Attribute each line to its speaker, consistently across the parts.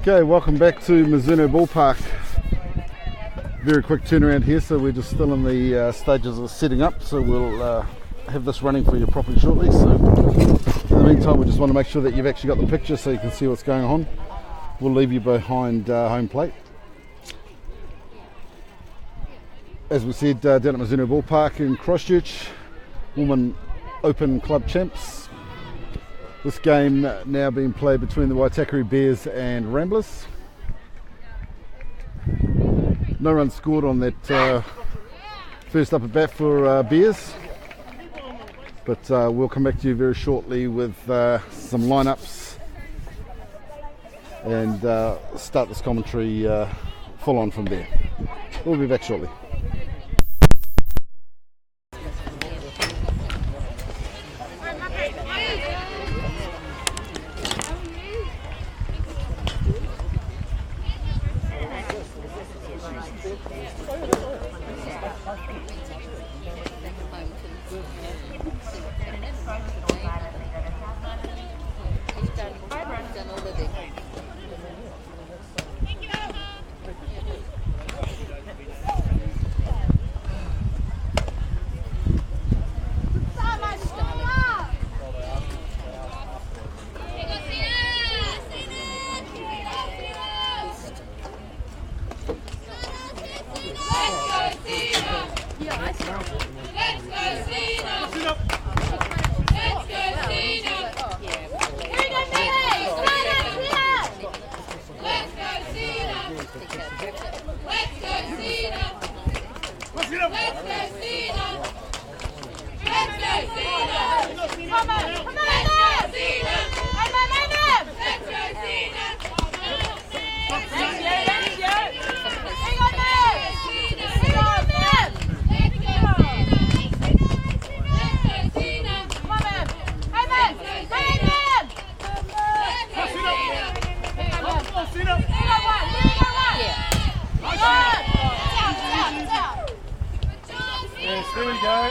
Speaker 1: Okay, welcome back to Mizuno Ballpark. Very quick turnaround here, so we're just still in the stages of setting up, so we'll have this running for you properly shortly. So in the meantime, we just want to make sure that you've actually got the picture so you can see what's going on. We'll leave you behind home plate. As we said, down at Mizuno Ballpark in Christchurch, Women Open Club Champs. This game now being played between the Waitakere Bears and Ramblers. No runs scored on that first up at bat for Bears, but we'll come back to you very shortly with some lineups and start this commentary full on from there. We'll be back shortly.
Speaker 2: There we go.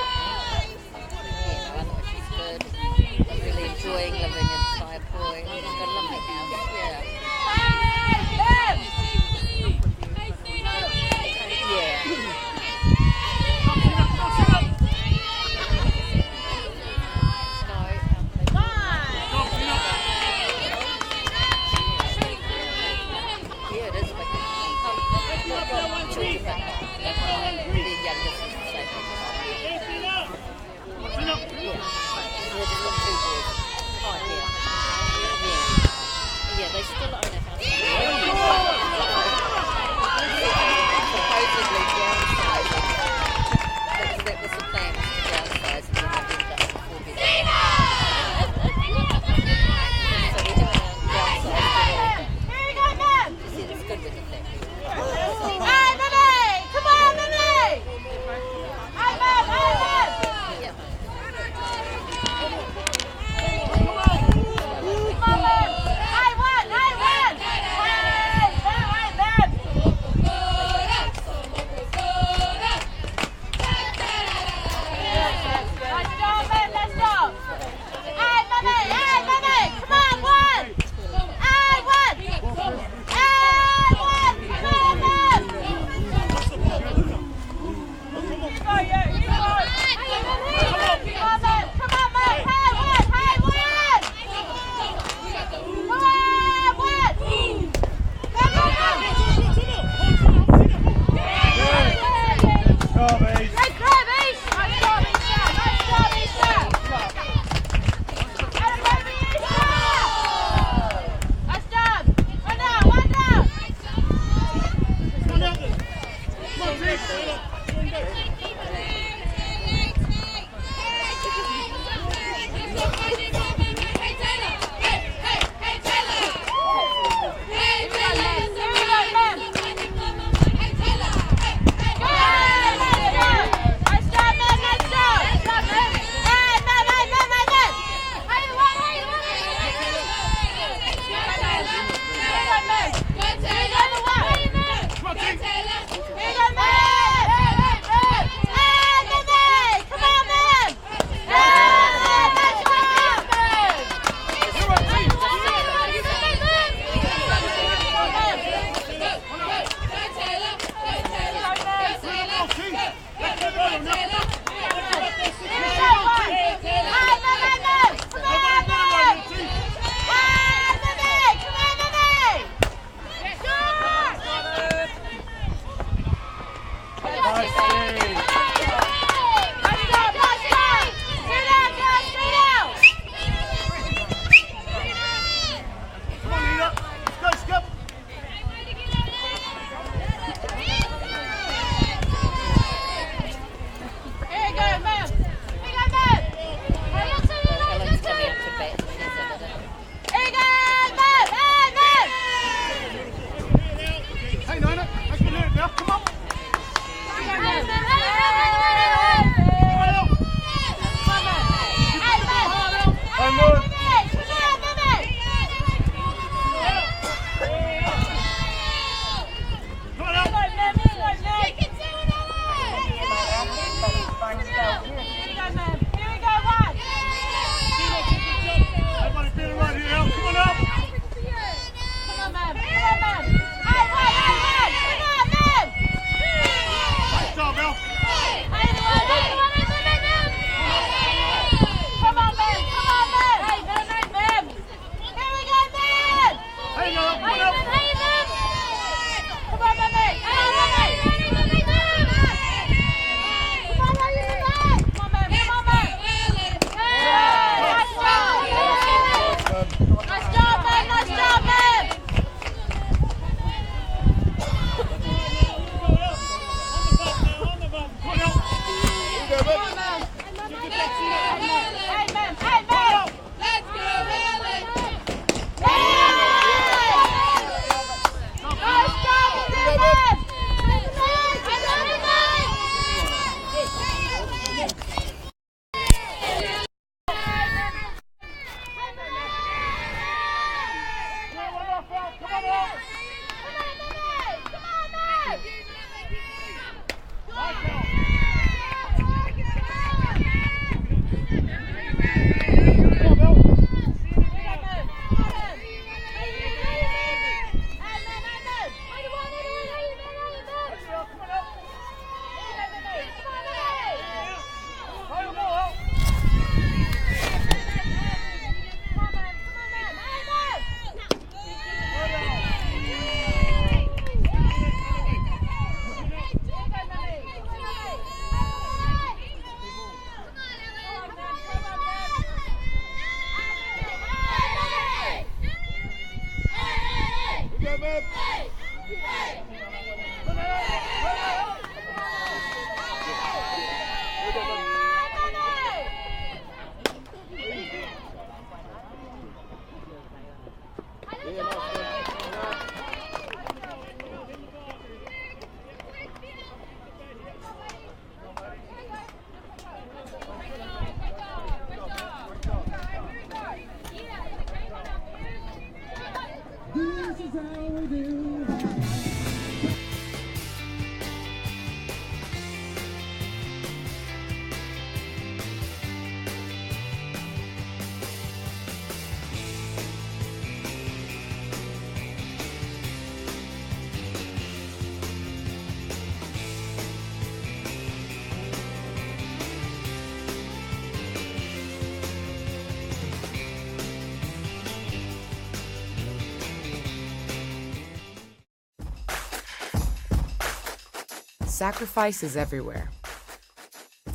Speaker 2: Sacrifice is everywhere.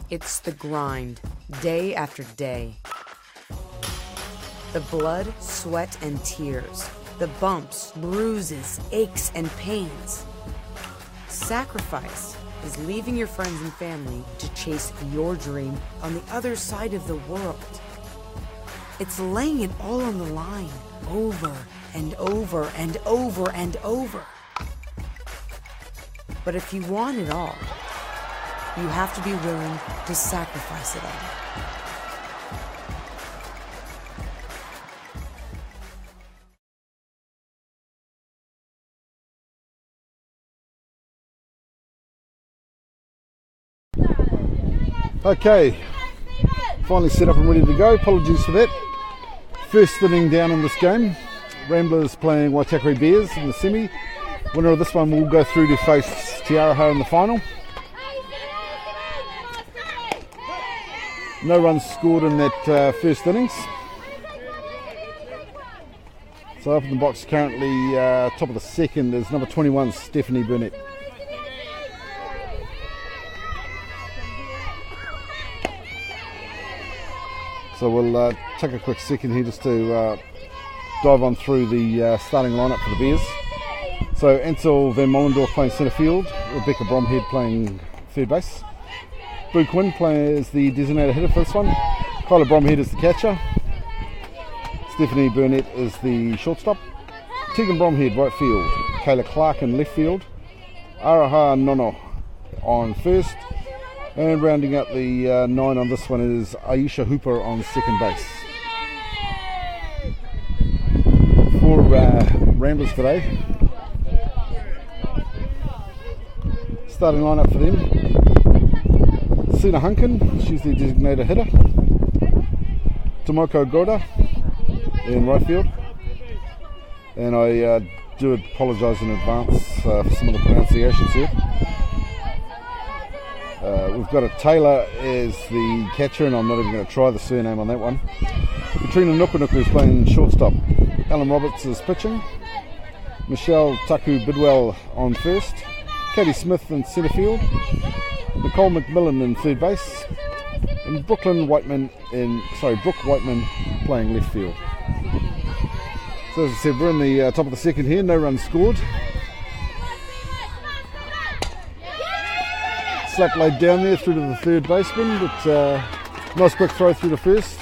Speaker 2: It's the grind, day after day. The blood, sweat, and tears. The bumps, bruises, aches, and pains. Sacrifice is leaving your friends and family to chase your dream on the other side of the world. It's laying it all on the line, over and over and over and over. But if you want it all, you have to be willing to sacrifice it all.
Speaker 1: Okay, finally set up and ready to go. Apologies for that. First inning down in this game. Ramblers playing Waitakere Bears in the semi. Winner of this one will go through to face Tiaraha in the final. No runs scored in that first innings. So up in the box currently, top of the second, is number 21, Stephanie Burnett. So we'll take a quick second here just to dive on through the starting lineup for the Bears. So Ansel Van Mollendorf playing centre field, Rebecca Bromhead playing third base, Boo Quinn plays the designated hitter for this one, Kyla Bromhead is the catcher, Stephanie Burnett is the shortstop, Tegan Bromhead right field, Kayla Clark in left field, Araha Nono on first, and rounding out the 9 on this one is Aisha Hooper on second base. For Ramblers today, starting lineup for them: Sina Hunkin, she's the designated hitter, Tomoko Goda in right field, and I do apologise in advance for some of the pronunciations here. We've got a Taylor as the catcher, and I'm not even going to try the surname on that one. Katrina Nukunuku is playing shortstop. Alan Roberts is pitching. Michelle Taku Bidwell on first. Katie Smith in centre field. Nicole McMillan in third base. And Brooke Whiteman playing left field. So as I said, we're in the top of the second here. No runs scored. Slap laid down there through to the third baseman, but nice quick throw through to first.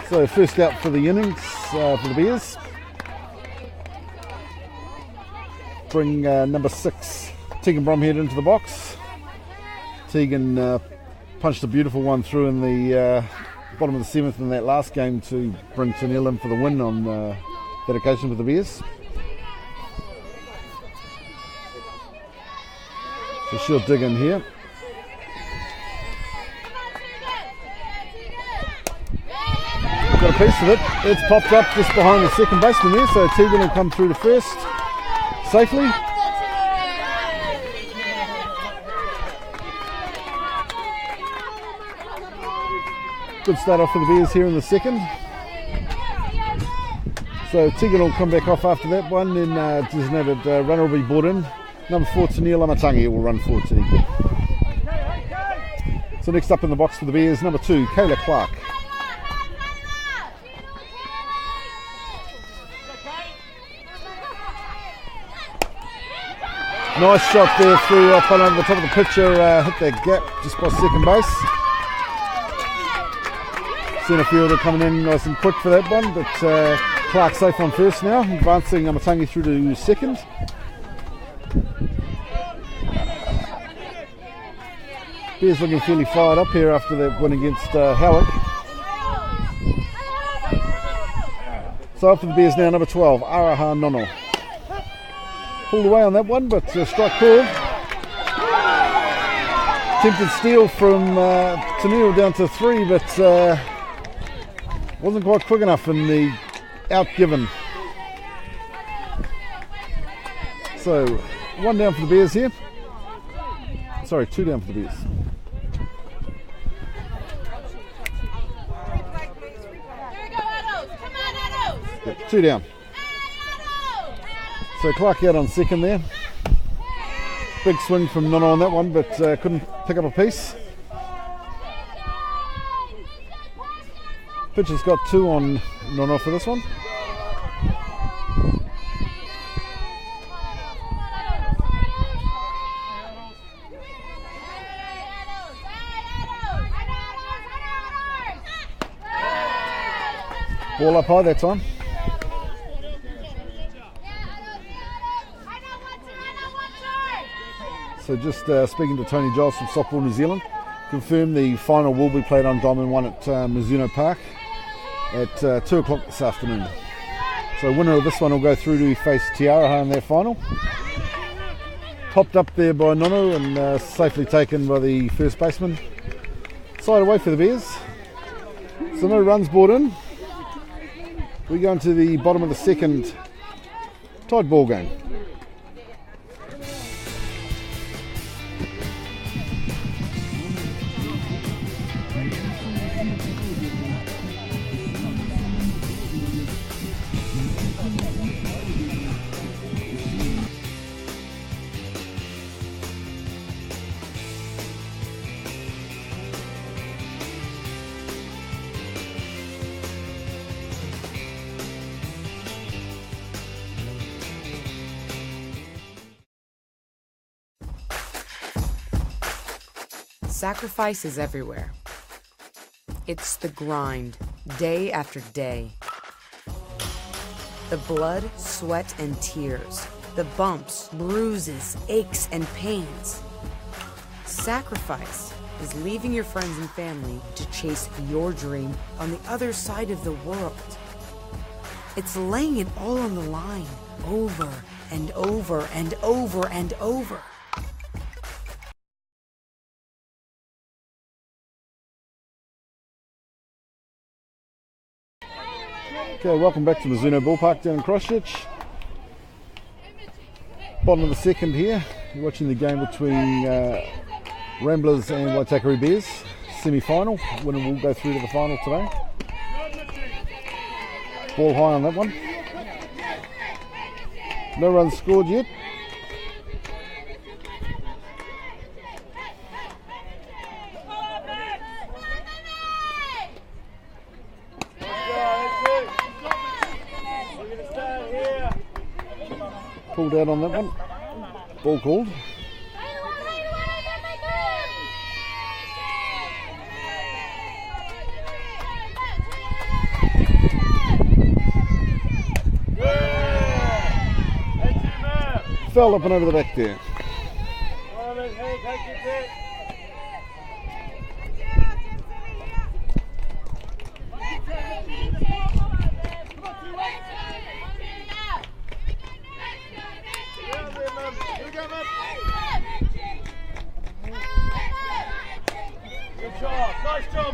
Speaker 1: So first out for the innings for the Bears. Bring number 6, Tegan Bromhead, into the box. Tegan punched a beautiful one through in the bottom of the 7th in that last game to bring Tennille in for the win on that occasion for the Bears. So she'll dig in here. Got a piece of it. It's popped up just behind the second baseman there, so Tegan will come through to first safely. Good start off for the Bears here in the second. So Tegan will come back off after that one, then designated runner will be brought in. Number 4, Tennille Amatangi, will run forward to Tegan. So next up in the box for the Bears, number 2, Kayla Clark. Nice shot there through up on over the top of the picture, hit that gap just by second base. Centre fielder coming in nice and quick for that one, but Clark safe on first now, advancing Amatangi through to second. Bears looking fairly fired up here after that win against Howick. So up for the Bears now, number 12, Araha Nono. Pulled away on that one, but strike called. Attempted steal from Tennille down to 3, but wasn't quite quick enough in the out given. So 1 down for the Bears here. Sorry, 2 down for the Bears. Yep, 2 down. So Clark out on second there. Big swing from Nono on that one, but couldn't pick up a piece. Pitcher's got 2 on Nono for this one. Ball up high that time. So just speaking to Tony Giles from Softball New Zealand, confirmed the final will be played on Diamond 1 at Mizuno Park at 2 o'clock this afternoon. So winner of this one will go through to face Tiaraha in their final. Popped up there by Nono and safely taken by the first baseman. Side away for the Bears. So no runs brought in. We go into the bottom of the second, tied ball game.
Speaker 2: Sacrifice is everywhere. It's the grind, day after day. The blood, sweat, and tears. The bumps, bruises, aches, and pains. Sacrifice is leaving your friends and family to chase your dream on the other side of the world. It's laying it all on the line, over and over and over and over.
Speaker 1: Okay, welcome back to Mizuno Ballpark down in Christchurch. Bottom of the second here. You're watching the game between Ramblers and Waitakere Bears. Semi-final. Winner will go through to the final today. Ball high on that one. No runs scored yet. Pulled out on that one. Ball called. Fell up and over the back there.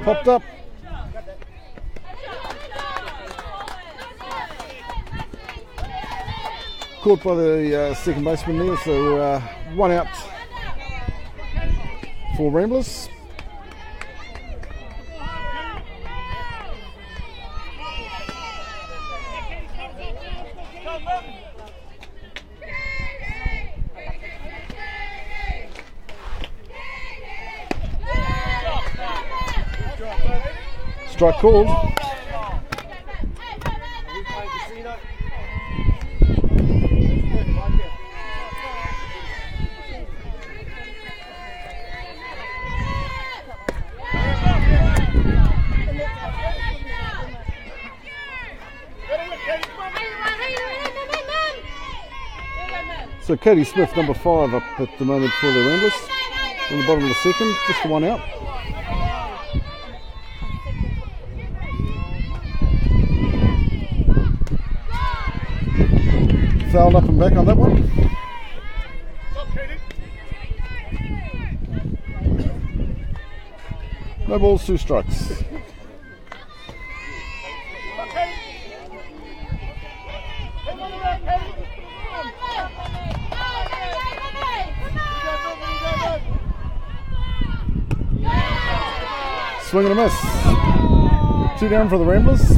Speaker 1: Popped up. Caught by the second baseman there, so one out for Ramblers. Strike called. So Katie Smith, number 5, up at the moment for the Ramblers. On the bottom of the second, just the one out. Fouled up and back on that one. No balls, 2 strikes. Swing and a miss. 2 down for the Ramblers.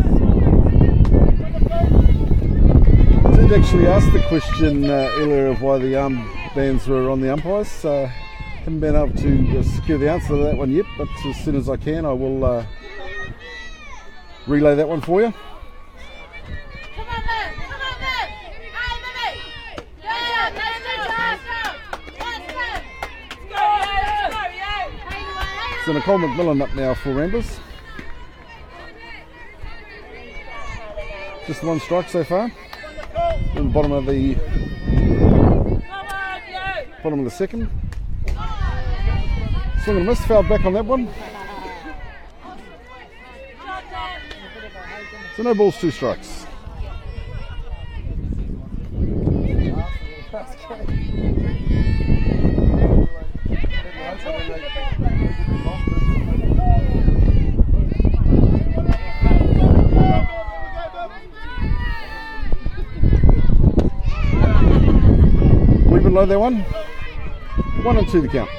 Speaker 1: I did actually ask the question earlier of why the armbands were on the umpires. Haven't been able to secure the answer to that one yet, but as soon as I can, I will relay that one for you. So Nicole McMillan up now for Ramblers. Just one strike so far. In the bottom of the second. Swing and a miss, fouled back on that one. So no balls, 2 strikes. We below that one. 1 and 2 the count.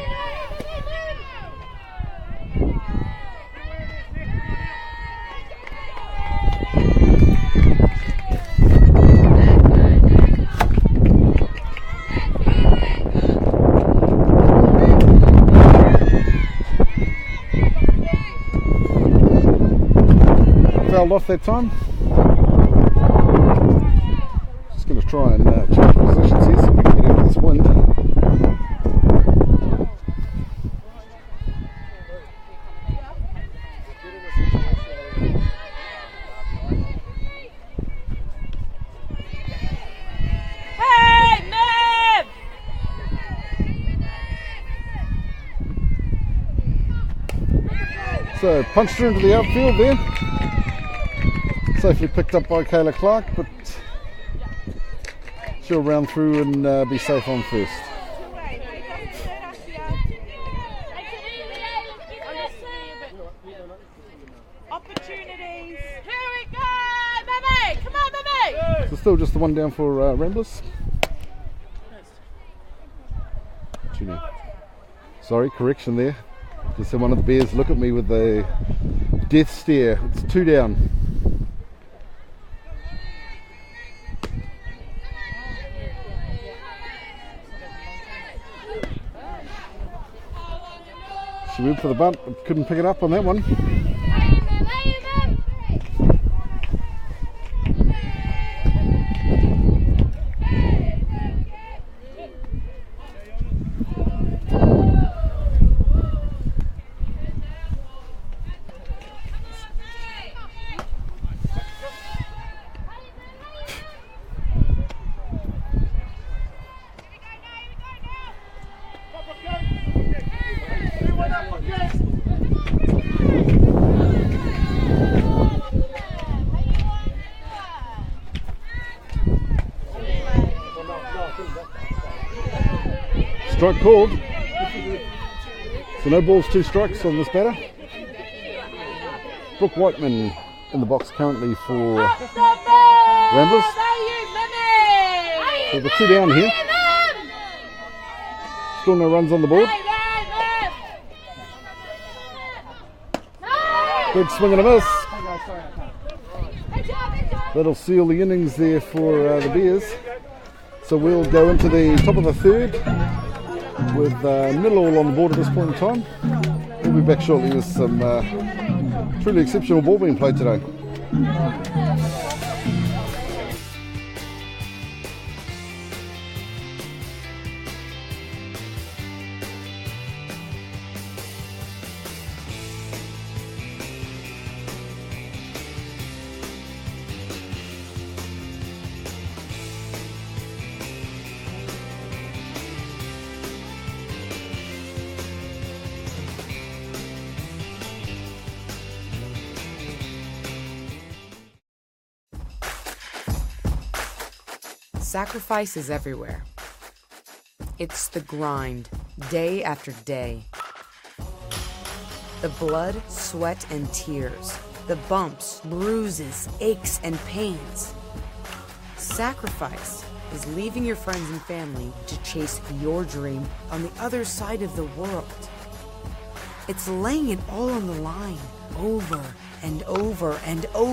Speaker 1: Fouled off that time. Just going to try and change positions here so we can get out of this wind. So punched her into the outfield there. Safely picked up by Kayla Clark, but she'll round through and be safe on first.
Speaker 3: Opportunities. Here we go, baby! Come on, baby!
Speaker 1: So still just the one down for Ramblers. Sorry, correction there. Just had one of the bears look at me with a death stare. It's 2 down. She moved for the bunt, but couldn't pick it up on that one. Strike called. So no balls, 2 strikes on this batter. Brooke Whiteman in the box currently for Ramblers. So the 2 down here. Still no runs on the board. Big swing and a miss. That'll seal the innings there for the Bears. So we'll go into the top of the third with nil all on the board at this point in time. We'll be back shortly with some truly exceptional ball being played today.
Speaker 2: Sacrifice is everywhere. It's the grind, day after day. The blood, sweat, and tears. The bumps, bruises, aches, and pains. Sacrifice is leaving your friends and family to chase your dream on the other side of the world. It's laying it all on the line, over and over and over.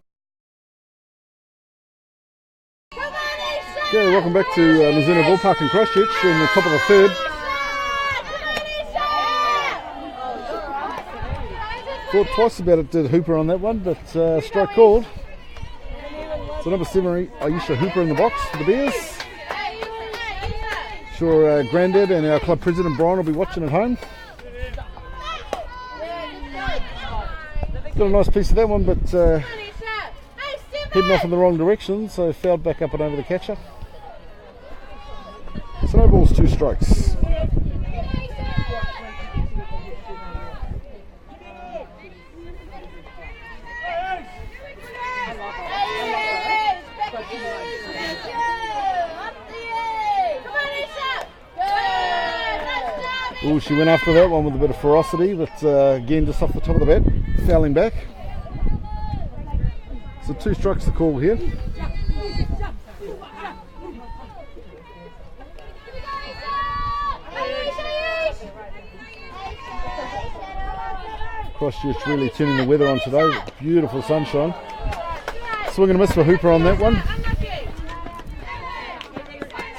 Speaker 1: Okay, welcome back to Mizuno Ballpark in Christchurch in the top of the third. Thought twice about it, did Hooper on that one, but strike called. So number 7, Aisha Hooper in the box for the Bears. Sure, Grandad and our club president Brian will be watching at home. Got a nice piece of that one, but heading off in the wrong direction, so fouled back up and over the catcher. So no balls, 2 strikes. Oh, she went after that one with a bit of ferocity, but again just off the top of the bat, fouling back. So 2 strikes the call here. Christchurch really turning the weather on today. Beautiful sunshine. Swing and a miss for Hooper on that one.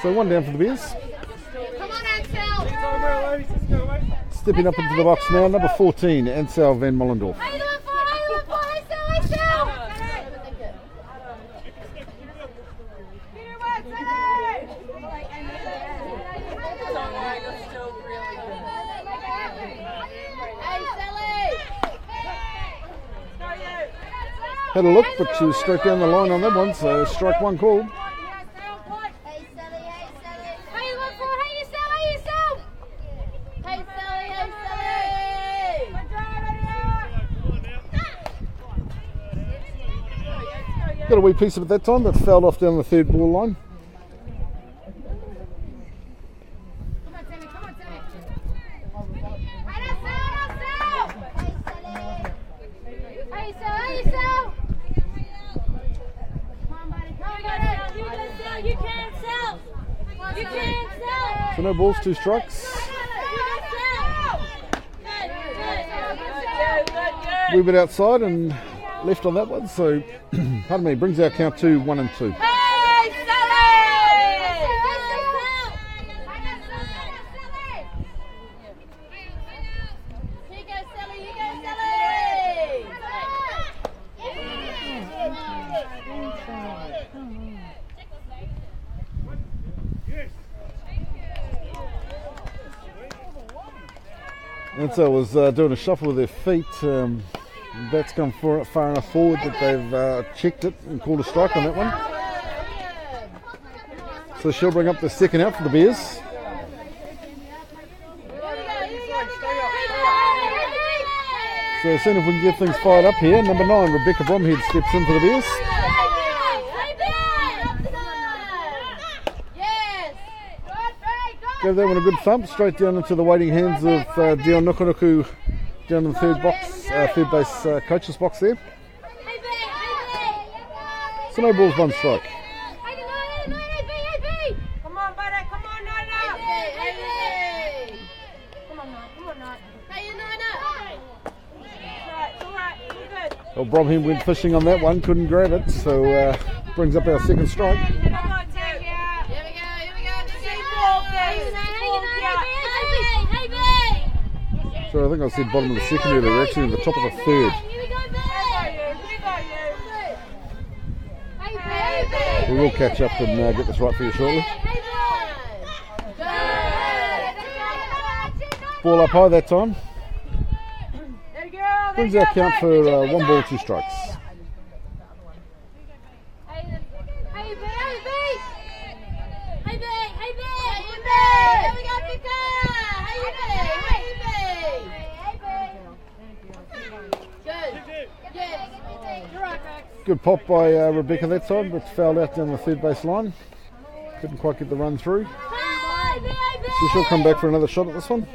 Speaker 1: So 1 down for the Bears. Stepping up into the box now, number 14, Ansel van Mollendorf. Had a look, but she was straight down the line on that one, so strike 1 called. Got a wee piece of it that time, but fouled off down the 3rd ball line. So no balls, 2 strikes. Wee bit outside and left on that one, so pardon me, brings our count to 1 and 2. And so was doing a shuffle with their feet. That's come far enough forward that they've checked it and called a strike on that one. So she'll bring up the 2nd out for the Bears. So soon if we can get things fired up here, number 9, Rebecca Bromhead steps in for the Bears. Gave that one a good thump, straight down into the waiting hands of Dion Nukunuku down in the 3rd box, 3rd base coach's box there. So no balls, 1 strike.
Speaker 3: Come on, buddy, come on, Nina. Come on, Nina. Hey, Nina. It's all right, you're good.
Speaker 1: Well, Bromhead went fishing on that one, couldn't grab it, so brings up our 2nd strike. So I think I said bottom of the 2nd earlier, we're actually in the top of the 3rd. We will catch up and get this right for you shortly. Ball up high that time. Brings our count for 1 ball, 2 strikes. Good pop by Rebecca that time, but fouled out down the 3rd base line. Couldn't quite get the run through. So she'll come back for another shot at this one.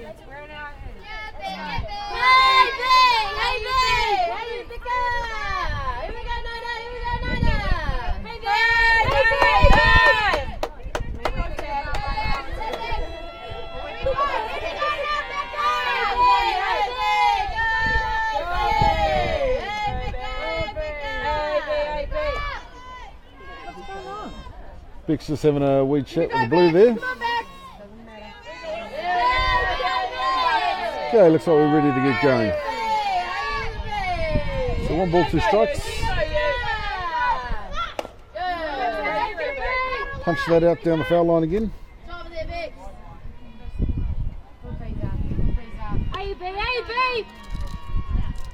Speaker 1: Beck's just having a wee chat with the blue there. Okay, looks like we're ready to get going. So 1 ball, 2 strikes. Punch that out down the foul line again.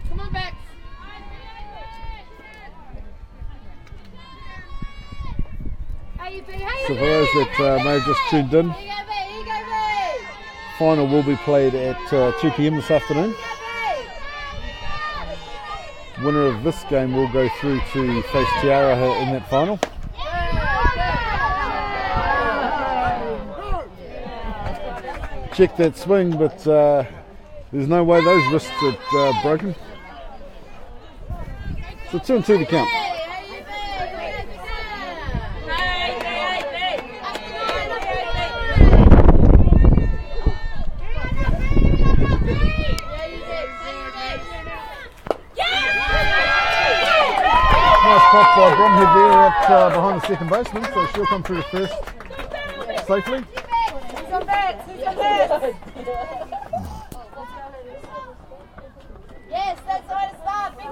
Speaker 3: Come on, Bex.
Speaker 1: So for those that may have just tuned in, final will be played at 2 p.m. this afternoon. Winner of this game will go through to face Tiara in that final. Check that swing, but there's no way those wrists are broken. So 2 and 2 to count. Nice pop by Bromhead there at behind the second baseman, so she'll come through to first safely.
Speaker 3: Yes, that's the way to start. Big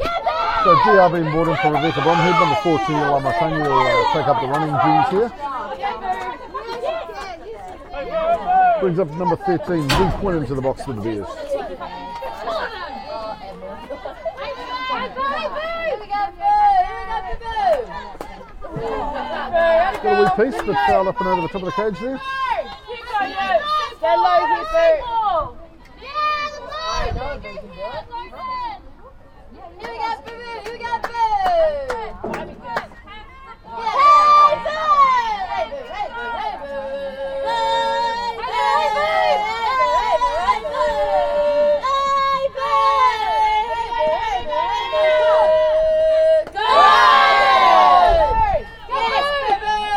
Speaker 3: up.
Speaker 1: So GR being brought in for Rebecca Bromhead, number 14, Lama Tanya will take up the running duties here. Brings up number 13, big point into the box for the Bears. Got a wee piece, but fouled up and over the top of the cage there.
Speaker 3: Stay low here, Boo. Here we go, Boo. Here we go, Boo.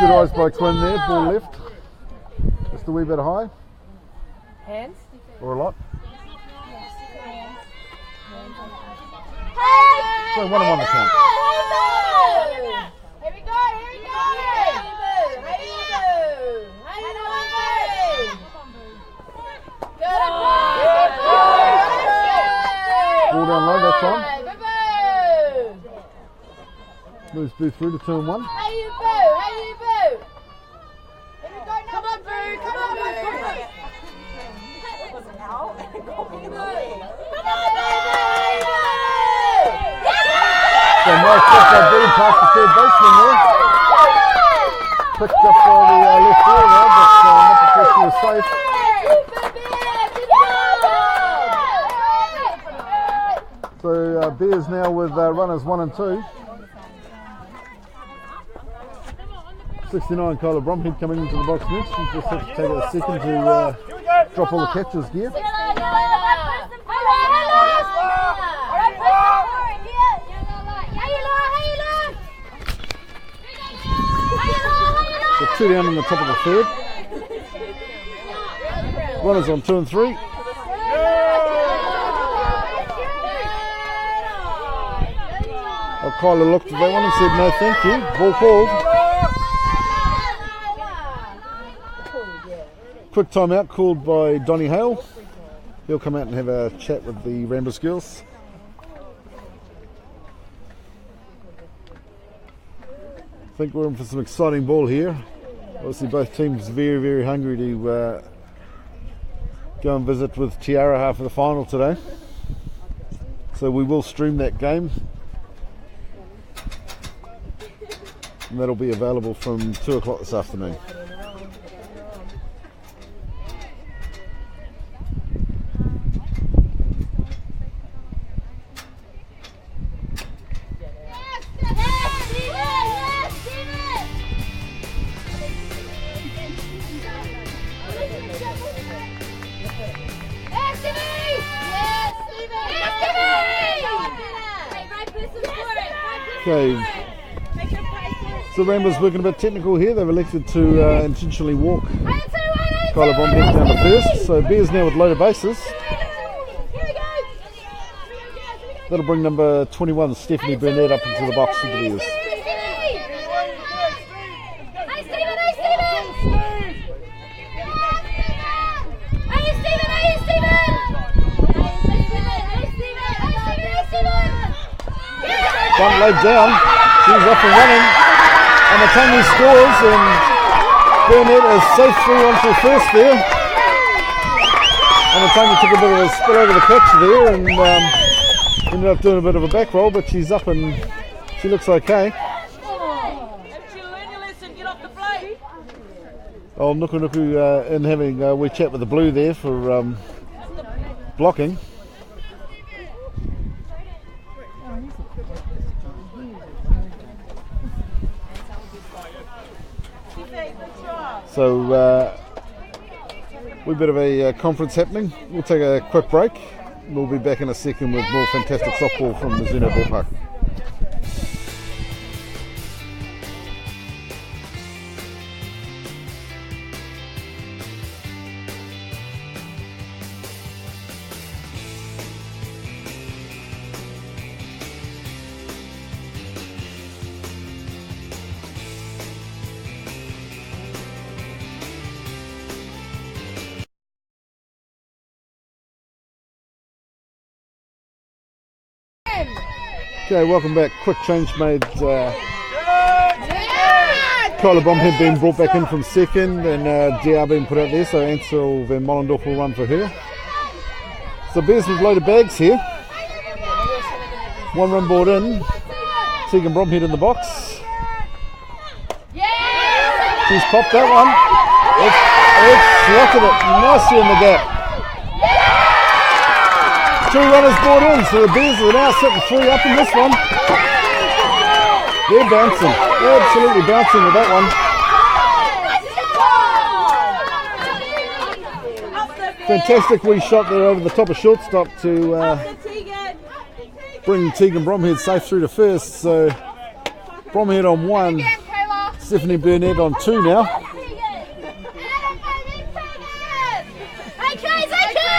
Speaker 1: Good eyes by Quinn there, ball left. Just a wee bit high.
Speaker 3: Hands.
Speaker 1: Or a lot. So 1 and 1 to count.
Speaker 3: Here we go, here we go. Hey, Boo.
Speaker 1: Ball down low that time.
Speaker 3: Boo.
Speaker 1: Moves Boo through to 2 and 1.
Speaker 3: Hey, you Boo. Hey, you Boo. Here we go, come on, Boo. Come on, Boo.
Speaker 1: So nice shot by Boo past the third baseman there. Picked up by the left field there, but not before she was safe. So Bears now with runners 1 and 2. 69 Kyla Bromhead coming into the box next. She just has to take a second to drop all the catcher's gear. So 2 down in the top of the third. Runners on 2 and 3. Kyla looked at that one and said no thank you. Ball called. Quick timeout called by Donnie Hale. He'll come out and have a chat with the Ramblers girls. I think we're in for some exciting ball here. Obviously both teams very, very hungry to go and visit with Tiara half of the final today. So we will stream that game. And that'll be available from 2 o'clock this afternoon. Okay, so Ramblers working a bit technical here. They've elected to intentionally walk Kyla Bromhead down to first. So Bears now with loaded bases. That'll bring number 21 Stephanie Burnett up into the box for the Bears. One laid down, she's up and running, and Matani scores, and Burnett is safe through onto first there. And Matani took a bit of a spill over the catch there and ended up doing a bit of a back roll, but she's up and she looks okay. Old Nuku Nuku in having a wee chat with the blue there for blocking. So we've bit of a conference happening. We'll take a quick break. We'll be back in a second with more fantastic softball from Mizuno Ballpark. Okay, welcome back. Quick change made. Kyla Bromhead being brought back in from second and DR being put out there, so Ansel Van Mollendorf will run for her. So Bears with loaded bags here. One run brought in. Tegan Bromhead in the box. She's popped that one. It's slotted it nicely in the gap. Two runners brought in, so the Bears are now sitting 3 up in this one. They're bouncing, absolutely bouncing with that one. Fantastic wee shot there over the top of shortstop to bring Tegan Bromhead safe through to first. So Bromhead on 1, Stephanie Burnett on 2 now.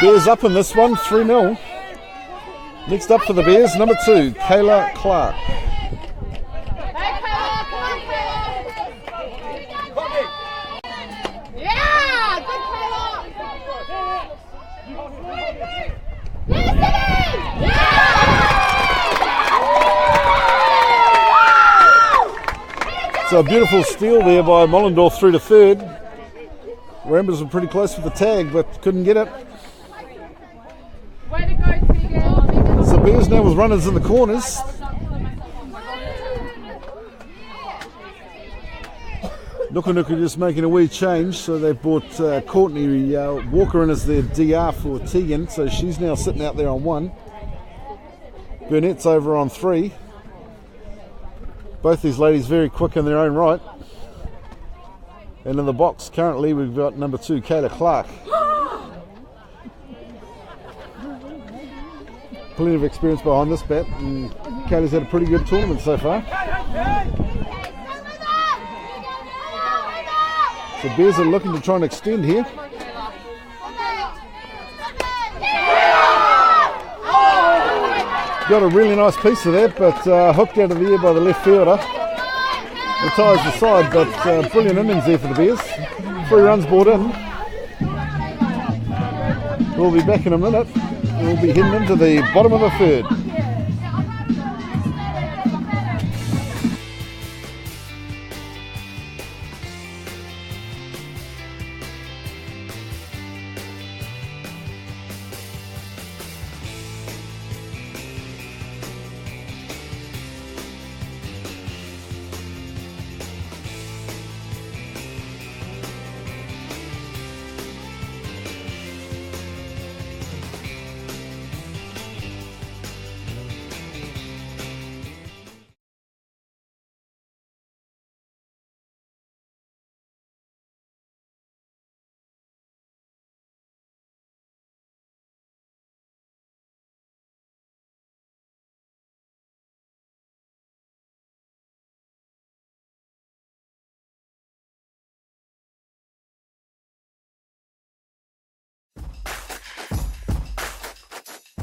Speaker 1: Bears up in this one, 3-0. Next up for the Bears, number 2, Kayla Clark. So a beautiful steal there by Mollendorf through to third. Ramblers were pretty close with the tag, but couldn't get it.
Speaker 3: Way to go, Tegan.
Speaker 1: So Bears now with runners in the corners. Nuku Nuku just making a wee change, so they've brought Courtney Walker in as their DR for Tegan, so she's now sitting out there on 1. Burnett's over on 3. Both these ladies very quick in their own right. And in the box currently we've got number 2, Kayla Clark. Plenty of experience behind this bat, and Kayla's had a pretty good tournament so far. So Bears are looking to try and extend here. Got a really nice piece of that, but hooked out of the air by the left fielder. Retires the side, but brilliant innings there for the Bears. 3 runs brought in. We'll be back in a minute. We'll be heading into the bottom of the third.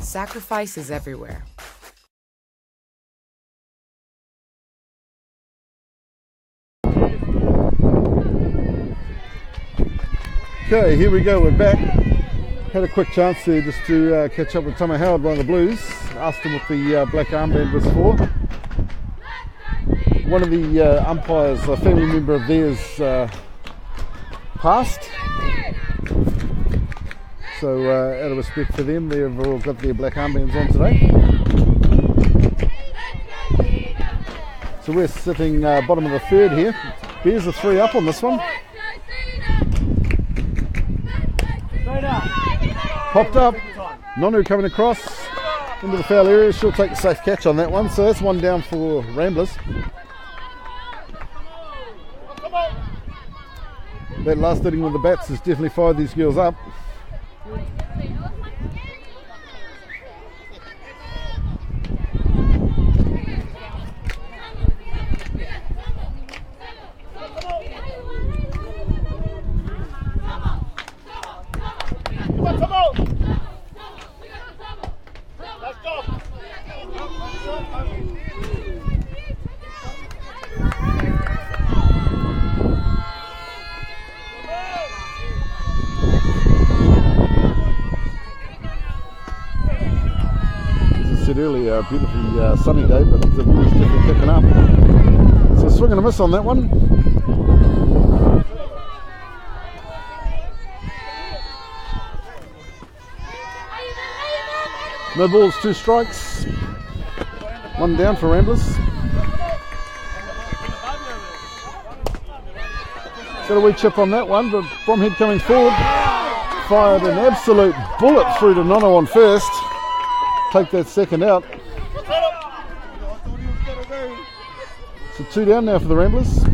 Speaker 2: Sacrifice is everywhere.
Speaker 1: Okay, here we go, we're back. Had a quick chance there just to catch up with Tama Howard, one of the Blues. Asked him what the black armband was for. One of the umpires, a family member of theirs, passed. So out of respect for them, they've all got their black armbands on today. So we're sitting bottom of the third here. Bears are 3 up on this one. Popped up. Nonu coming across into the foul area. She'll take the safe catch on that one. So that's one down for Ramblers. That last hitting with the bats has definitely fired these girls up. Earlier, a beautifully sunny day, but the wind's definitely picking up. So swing and a miss on that one. No balls, 2 strikes. One down for Ramblers. Got a wee chip on that one, but Bromhead coming forward. Fired an absolute bullet through to Nono on first. Take that second out. So 2 down now for the Ramblers.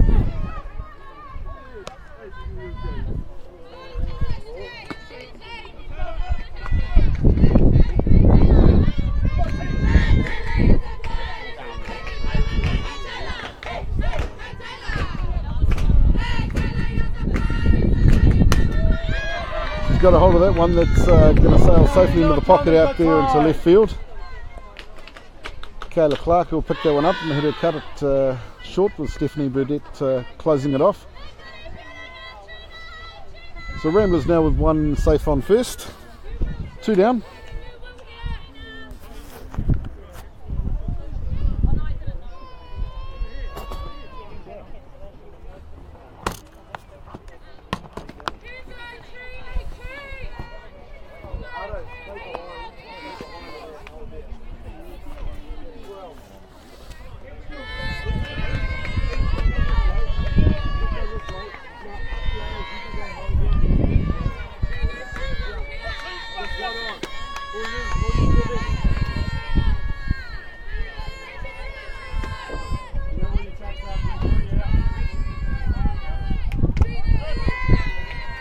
Speaker 1: Got a hold of that one. That's going to sail safely into the pocket out there into left field. Kayla Clark will pick that one up and hit her cut it short with Stephanie Burdett closing it off. So Ramblers now with 1 safe on first. 2 down.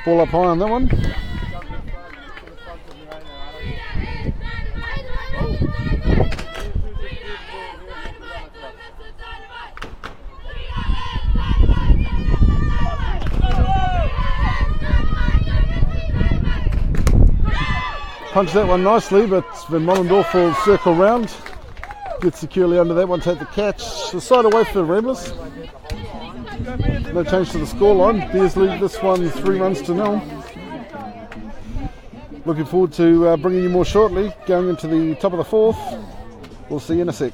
Speaker 1: Ball up high on that one. Punch that one nicely, but Van Mollendorf will circle round. Get securely under that one, take the catch. The side away for Ramblers. No change to the scoreline. Bears lead this one 3 runs to 0. Looking forward to bringing you more shortly. Going into the top of the 4th. We'll see you in a sec.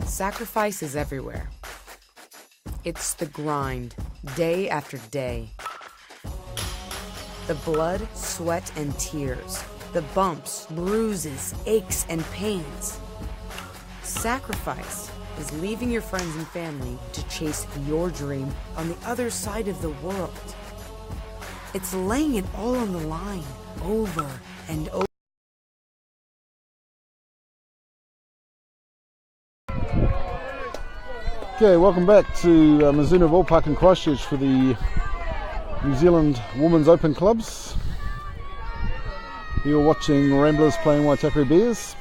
Speaker 2: Sacrifice is everywhere. It's the grind, day after day. The blood, sweat, and tears. The bumps, bruises, aches, and pains. Sacrifice is leaving your friends and family to chase your dream on the other side of the world. It's laying it all on the line, over and over.
Speaker 1: Okay, welcome back to Mizuno Ballpark in Christchurch for the New Zealand Women's Open Clubs. You're watching Ramblers playing Waitakere Bears.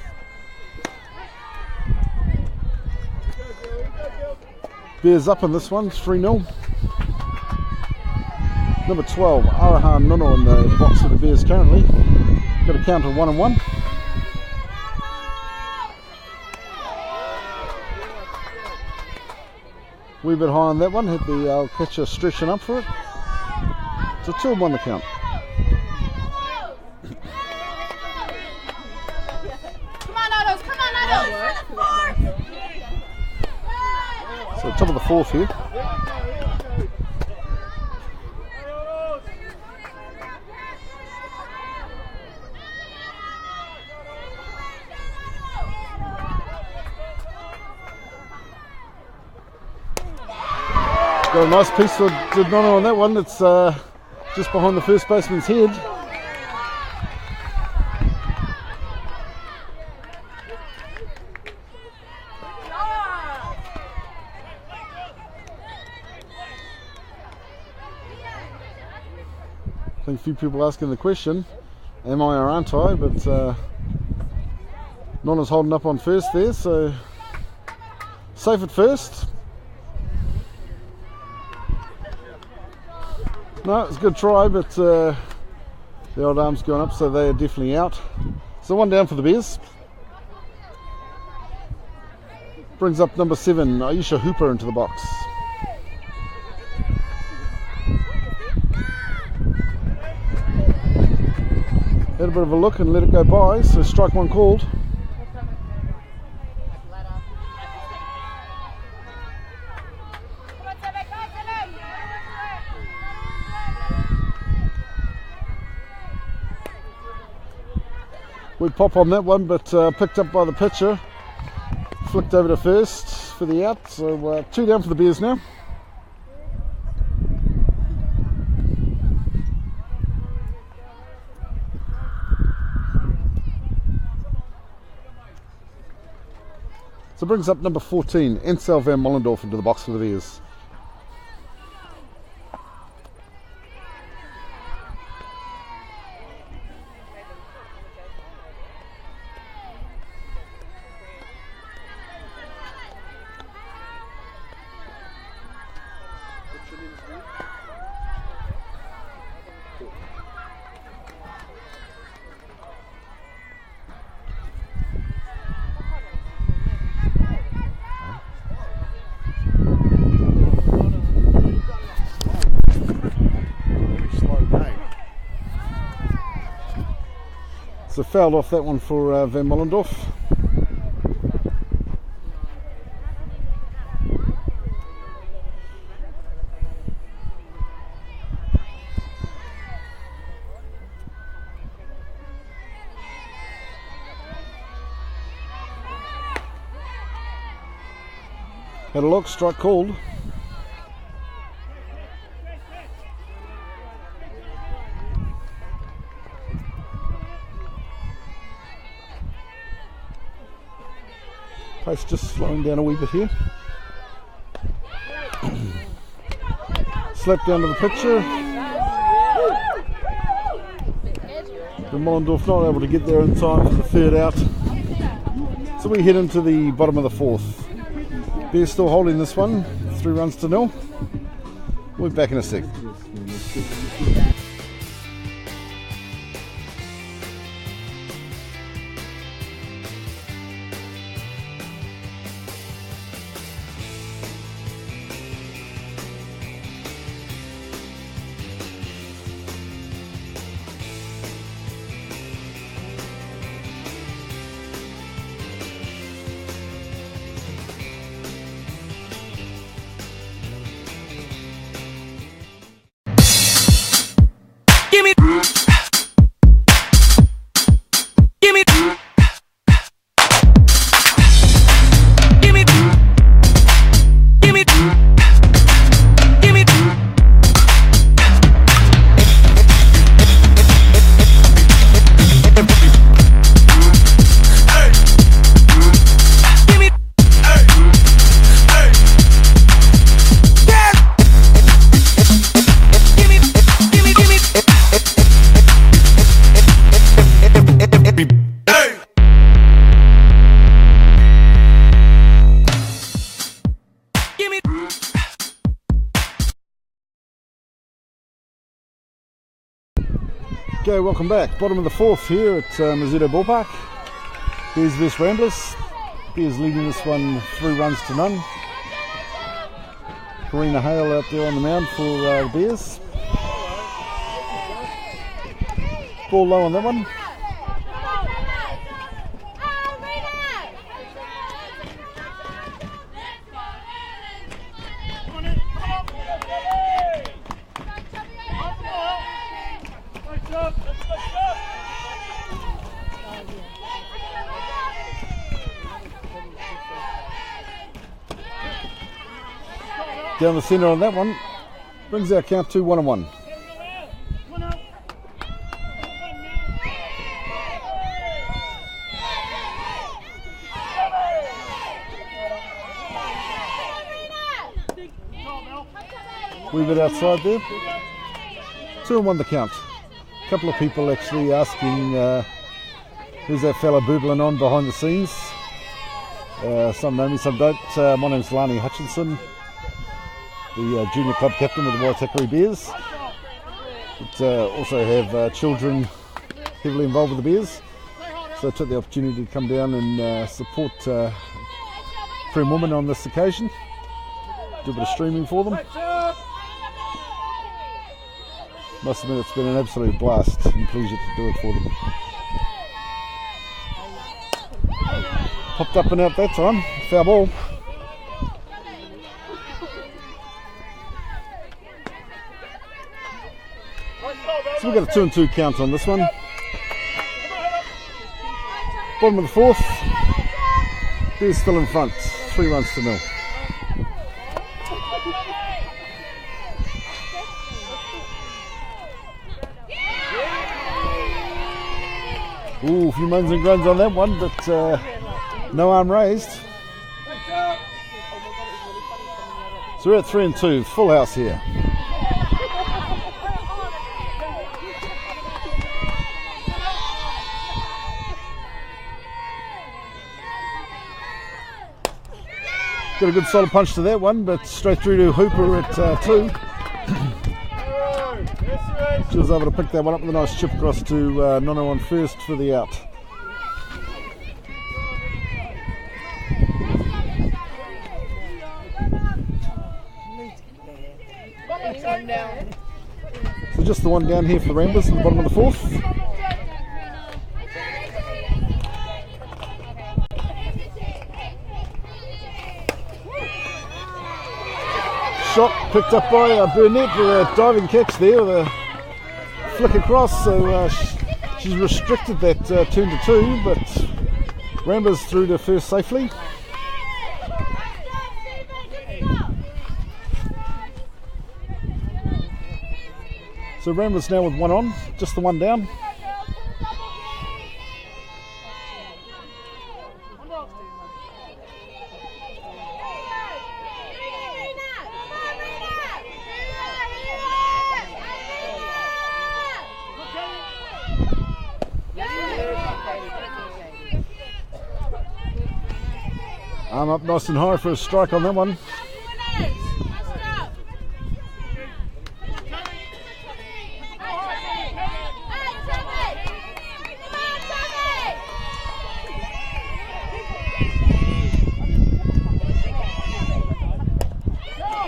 Speaker 1: Bears up in this one, 3-0. Number 12, Arahan Nono in the box for the Bears currently. Got a count of 1-1. Wee bit high on that one. Hit the catcher stretching up for it. It's a 2-1 the count.
Speaker 3: Come on, Adults! Come on, Adults!
Speaker 1: So top of the 4th here. Got a nice piece of Nano on that one. It's just behind the first baseman's head. I think a few people asking the question, am I or aren't I? But Nana's holding up on first there, so safe at first. No, it's a good try, but the old arm's gone up, so they are definitely out. So 1 down for the Bears. Brings up number 7, Aisha Hooper, into the box. Had a bit of a look and let it go by, so strike 1 called. We pop on that one, but picked up by the pitcher. Flicked over to first for the out, so 2 down for the Bears now. So brings up number 14, Ansel van Mollendorf, into the box for the Bears. So fouled off that one for Van Mollendorf. Had a look, strike called. Pace just slowing down a wee bit here. Slap down to the pitcher. The Mollendorf not able to get there in time for the 3rd out. So we head into the bottom of the 4th. Bears still holding this one, 3 runs to 0. We'll be back in a sec. Okay, welcome back. Bottom of the 4th here at Mizuto Ballpark. Bears vs Ramblers. Bears leading this one 3 runs to none. Karina Hale out there on the mound for the Bears. Ball low on that one. Down the centre on that one. Brings our count to 1-1. Wee bit outside there. 2-1 the count. A couple of people actually asking who's that fella boobling on behind the scenes. Some know me, some don't. My name's Lani Hutchinson, the junior club captain with the Waitakere Bears. But also have children heavily involved with the Bears. So I took the opportunity to come down and support Prem Women on this occasion. Do a bit of streaming for them. Must admit it's been an absolute blast and pleasure to do it for them. Popped up and out that time, foul ball. So we've got a 2-2 count on this one. Bottom of the fourth. Bears still in front, 3-0. Ooh, a few moans and groans on that one, but no arm raised. So we're at 3-2, full house here. Got a good solid punch to that one, but straight through to Hooper at 2. She was able to pick that one up with a nice chip across to Nono on first for the out. So just the one down here for the Ramblers in the bottom of the fourth. Shot picked up by Burnett with a diving catch there with a flick across, so she's restricted that turn to 2, but Ramblers through to first safely. So Ramblers now with one on, just the one down. Arm up nice and high for a strike on that one.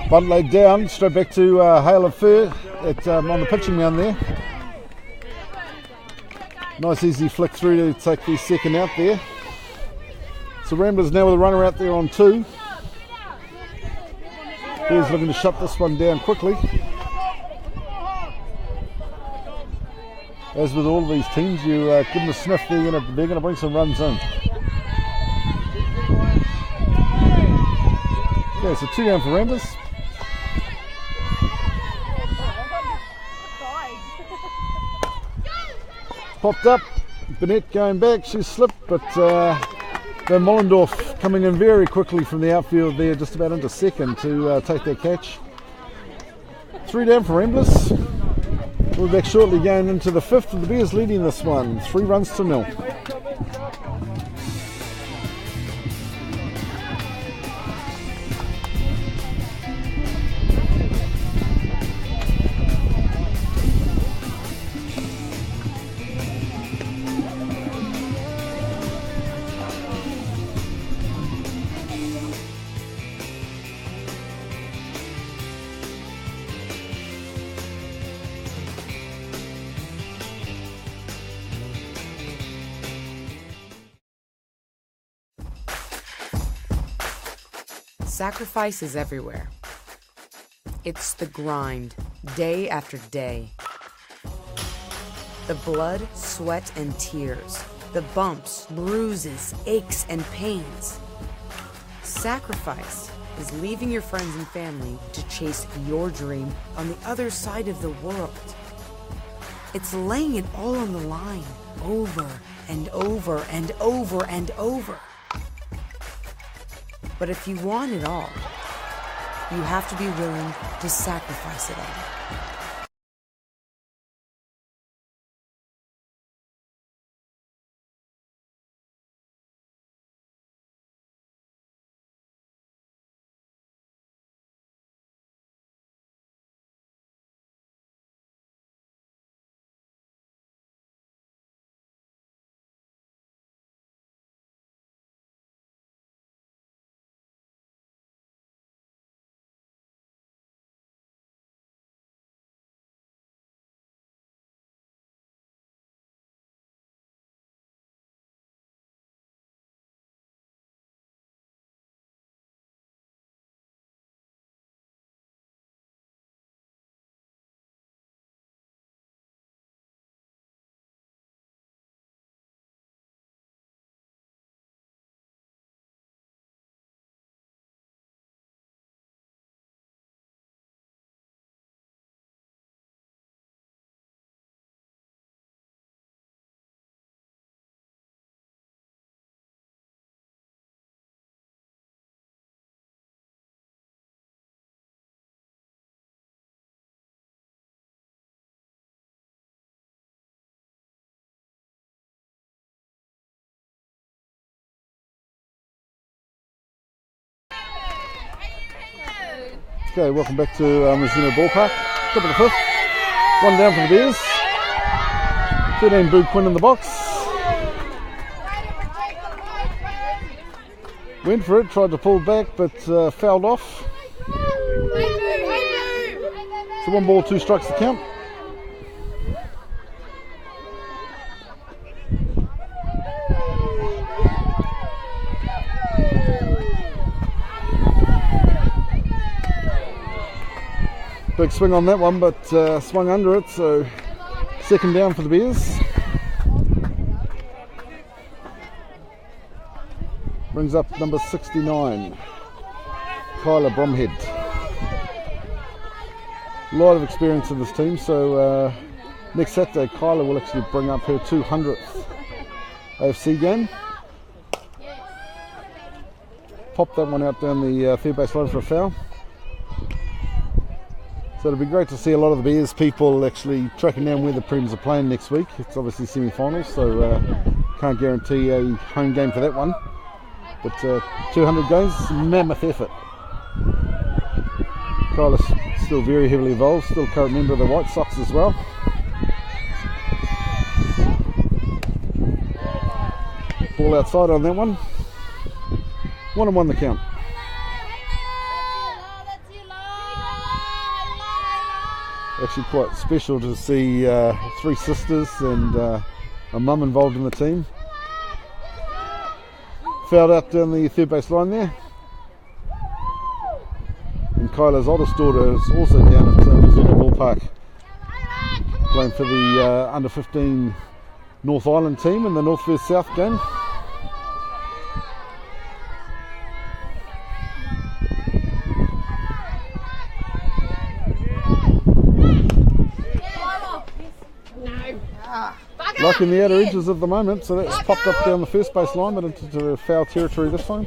Speaker 1: Bunt laid down, straight back to Hale of Fur on the pitching mound there. Nice easy flick through to take the second out there. So Ramblers now with a runner out there on 2. Bears looking to shut this one down quickly. As with all of these teams, you give them a sniff, they're going to bring some runs in. Okay, so 2 down for Ramblers. Popped up, Burnett going back, she's slipped, but Van Mollendorf coming in very quickly from the outfield there, just about into second to take that catch. 3 down for Ramblers. We'll be back shortly going into the 5th, of the Bears leading this one, 3-0.
Speaker 2: Sacrifice is everywhere. It's the grind, day after day. The blood, sweat, and tears. The bumps, bruises, aches, and pains. Sacrifice is leaving your friends and family to chase your dream on the other side of the world. It's laying it all on the line, over and over and over and over. But if you want it all, you have to be willing to sacrifice it all.
Speaker 1: Okay, welcome back to Mizuno Ballpark. Top of the fifth. One down for the Bears. 13 Boo Quinn in the box. Went for it, tried to pull back, but fouled off. So 1 ball, 2 strikes to count. Big swing on that one, but swung under it, so second down for the Bears. Brings up number 69, Kyla Bromhead. A lot of experience in this team, so next Saturday Kyla will actually bring up her 200th AFC game. Pop that one out down the third base line for a foul. So it'll be great to see a lot of the Bears people actually tracking down where the Prems are playing next week. It's obviously semi-finals, so can't guarantee a home game for that one. But 200 games, mammoth effort. Kyla's still very heavily involved, still current member of the White Sox as well. Ball outside on that one. 1-1 the count. Actually quite special to see 3 sisters and a mum involved in the team. Fouled out down the third base line there. And Kyla's oldest daughter is also down at Mizuno Ballpark, playing for the under 15 North Island team in the North vs South game. Liking the outer edges at the moment, so that's popped up down the first base line, but into foul territory this time.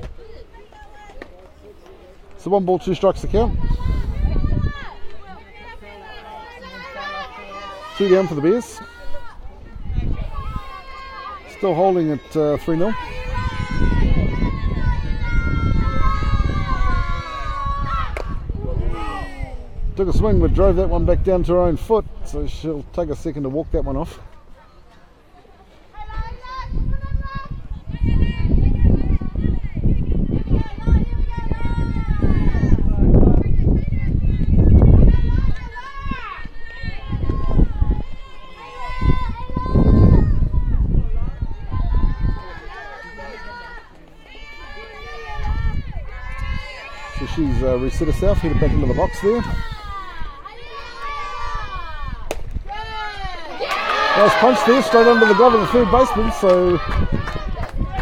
Speaker 1: So 1 ball, 2 strikes to count. 2 down for the Bears. Still holding at 3-0. Took a swing but drove that one back down to her own foot, so she'll take a second to walk that one off. So she's reset herself, headed back into the box there. Nice punch there, straight under the glove of the third baseman, so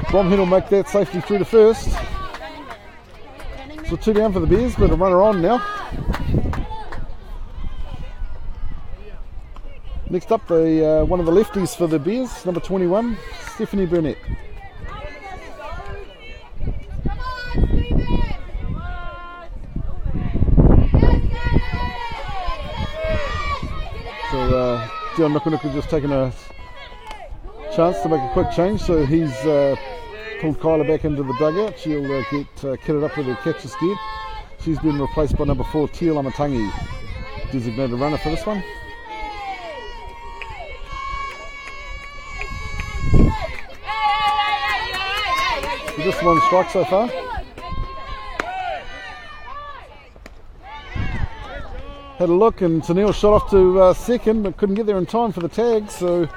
Speaker 1: Bromhead will make that safely through to first. So 2 down for the Bears, but a runner on now. Next up, one of the lefties for the Bears, number 21, Stephanie Burnett. So Dion Nukunuku just taking a chance to make a quick change, so he's pulled Kyla back into the dugout. She'll get kitted up with her catcher's gear. She's been replaced by number 4, Teal Amatangi, designated runner for this one. So just 1 strike so far. Had a look and Tennille shot off to second, but couldn't get there in time for the tag, so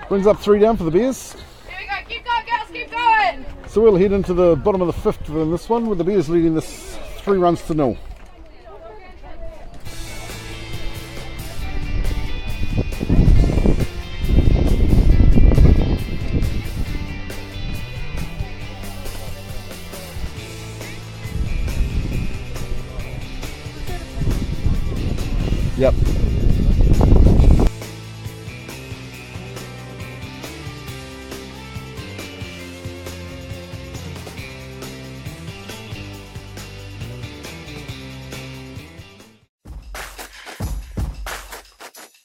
Speaker 1: brings up 3 down for the Bears.
Speaker 3: Here we go, keep going girls, keep going!
Speaker 1: So we'll head into the bottom of the 5th in this one, with the Bears leading this 3 runs to 0. Yep.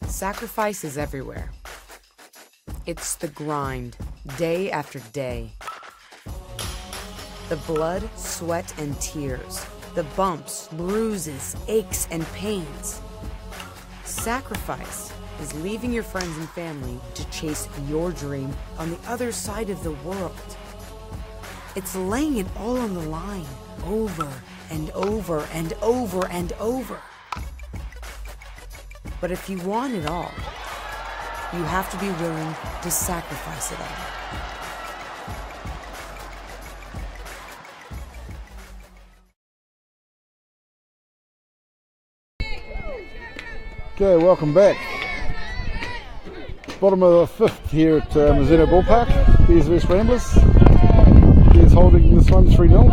Speaker 2: Sacrifice is everywhere. It's the grind, day after day. The blood, sweat, and tears. The bumps, bruises, aches, and pains. Sacrifice is leaving your friends and family to chase your dream on the other side of the world. It's laying it all on the line, over and over and over and over. But if you want it all, you have to be willing to sacrifice it all.
Speaker 1: Okay, welcome back. Bottom of the 5th here at Mizuno Ballpark. Bears vs Ramblers. Bears holding this one 3-0.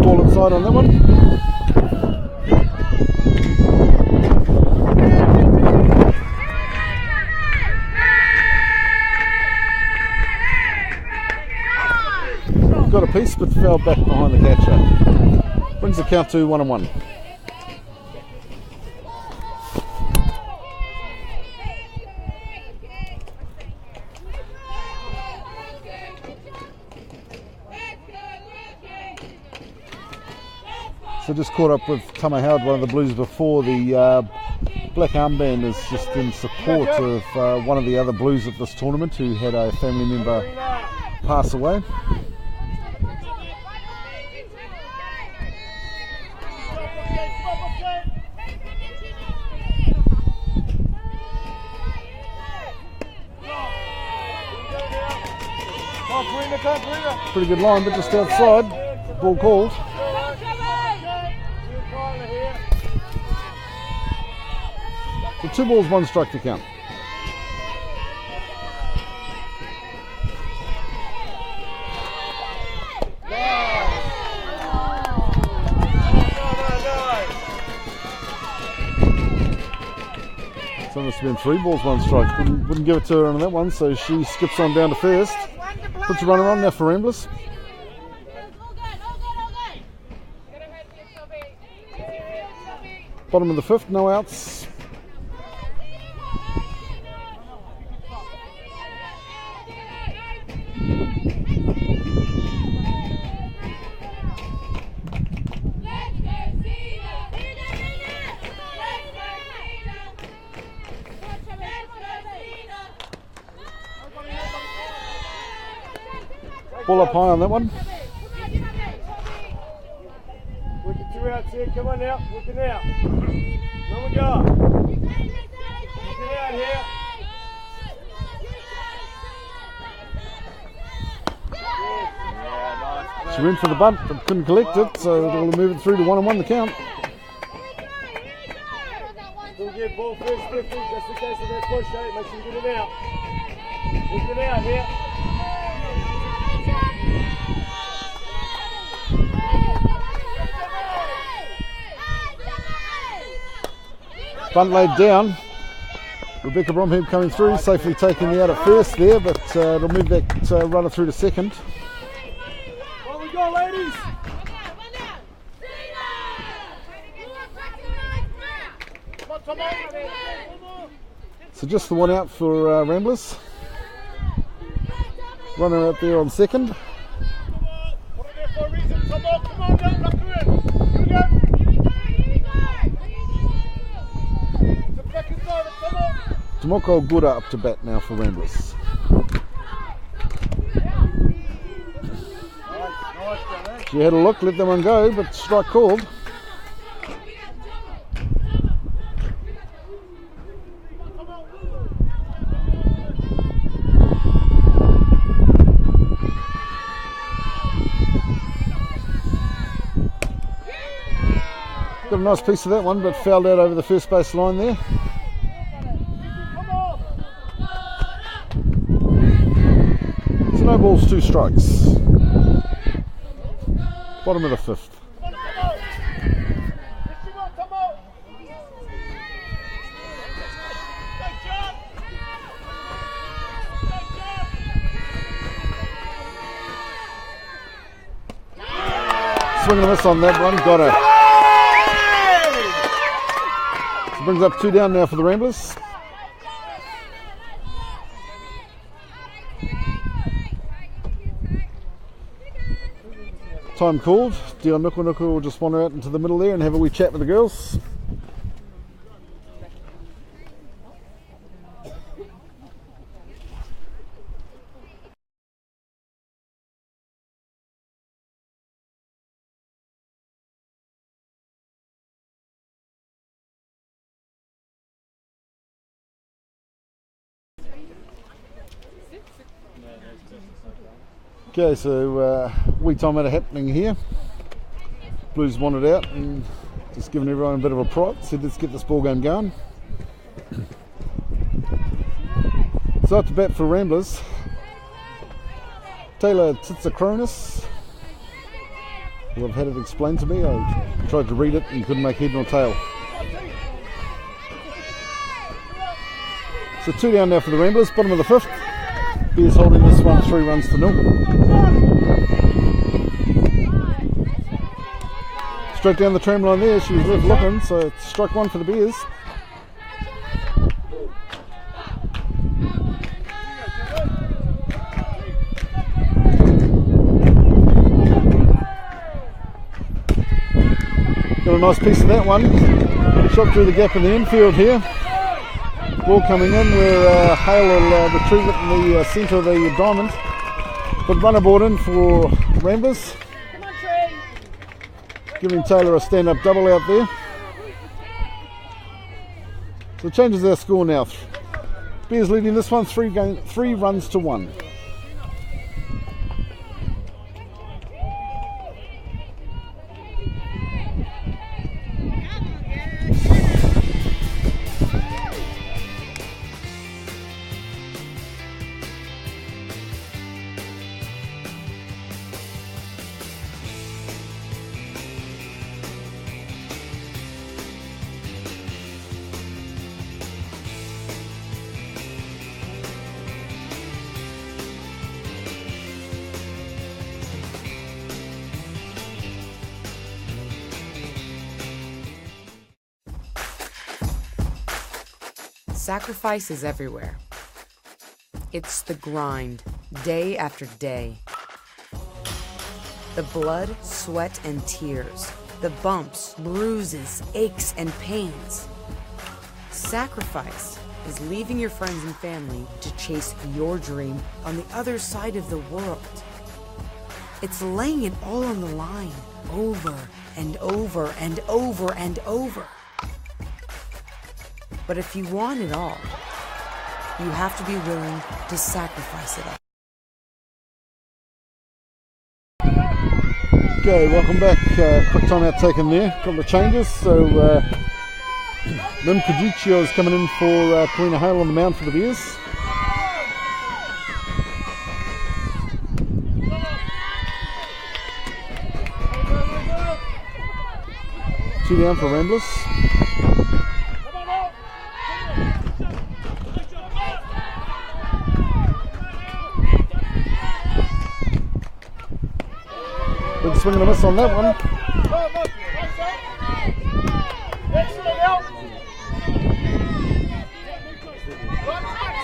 Speaker 1: Ball inside on that one. Got a piece but fell back behind the catcher. Brings the count to 1-1. So just caught up with Tama Howard, one of the Blues before. The black armband is just in support of one of the other Blues at this tournament who had a family member pass away. Pretty good line, but just outside. Ball called. So 2 balls, 1 strike to count. So this has been 3 balls, 1 strike. Wouldn't give it to her on that one, so she skips on down to first. Puts a runner on now for Ramblers. Bottom of the 5th, no outs. Ball up high on that one.
Speaker 4: Working 2 outs here, come on now, working out. There we go. Working out here.
Speaker 1: She went for the bunt but couldn't collect it, so it'll move it through to 1-1 the count.
Speaker 4: Don't get ball first, Stephanie, just in case of that push, eh? Make sure you get it out. Get it out here.
Speaker 1: Bunt laid down. Rebecca Bromhead coming through, safely taking the out at first there, but it'll move that runner through to second.
Speaker 4: On we go, ladies!
Speaker 1: So just the one out for Ramblers. Runner out there on second. Tomoko Gura up to bat now for Ramblers. She had a look, let that one go, but strike called. Got a nice piece of that one, but fouled out over the first base line there. So no balls, 2 strikes. Bottom of the 5th. Swing and a miss on that one, got her. So brings up 2 down now for the Ramblers. Time called. Dion Nuku will just wander out into the middle there and have a wee chat with the girls. Okay, so wee time out of happening here. Blues wanted out and just giving everyone a bit of a prod. Said let's get this ball game going. So up to bat for Ramblers. Taylor Titsakronis. Well, I've had it explained to me. I tried to read it and couldn't make head nor tail. So 2 down now for the Ramblers, bottom of the 5th. Bears holding this one 3 runs to 0. Straight down the tram line there, she was left looking, so it's strike 1 for the Bears. Got a nice piece of that one. Shot through the gap in the infield here. Ball coming in where Hale will retrieve it in the centre of the diamond. Put runner board in for Ramblers. Giving Taylor a stand-up double out there. So it changes our score now. Bears leading this one 3 runs to 1.
Speaker 2: Sacrifice is everywhere. It's the grind, day after day. The blood, sweat, and tears. The bumps, bruises, aches, and pains. Sacrifice is leaving your friends and family to chase your dream on the other side of the world. It's laying it all on the line, over and over and over and over. But if you want it all, you have to be willing to sacrifice it all.
Speaker 1: Okay, welcome back. Quick time out taken there. Couple of changes. So, Mim Kajuchio is coming in for Karina Hale on the mound for the Bears. Two down for Ramblers. Big swing and a miss on that one.